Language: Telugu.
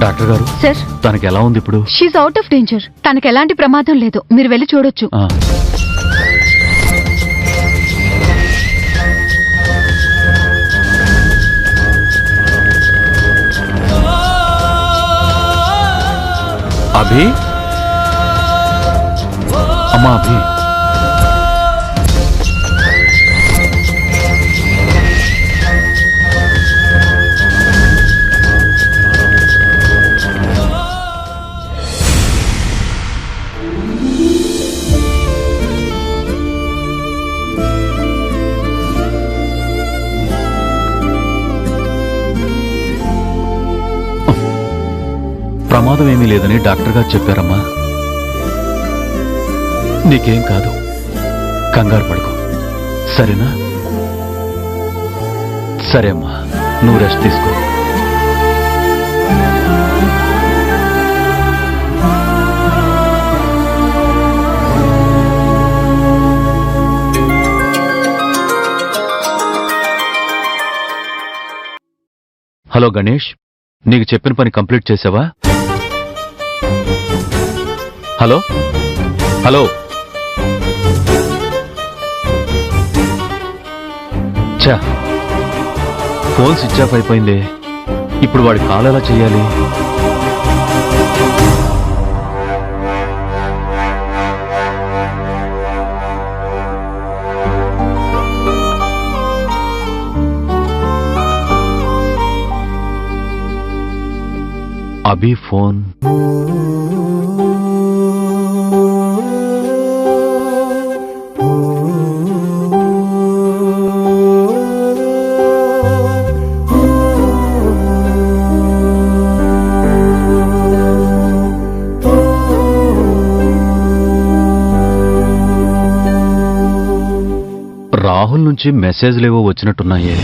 డాక్టర్ గారు సార్, తనకి ఎలా ఉంది ఇప్పుడు? She's out of danger. తనకి ఎలాంటి ప్రమాదం లేదు, మీరు వెళ్ళి చూడొచ్చు. అభి, అమ్మా అభి, ప్రమాదం ఏమీ లేదని డాక్టర్ గారు చెప్పారమ్మా. నీకేం కాదు, కంగారు పడుకో, సరేనా? సరే అమ్మా, నువ్వు రెస్ట్ తీసుకో. హలో గణేష్, నీకు చెప్పిన పని కంప్లీట్ చేసావా? హలో హలో, చా, ఫోన్ స్విచ్ ఆఫ్ అయిపోయింది. ఇప్పుడు వాడి కాల్ ఎలా చెయ్యాలి? అభి ఫోన్. రాహుల్ నుంచి మెసేజ్లేవో వచ్చినట్టున్నాయే.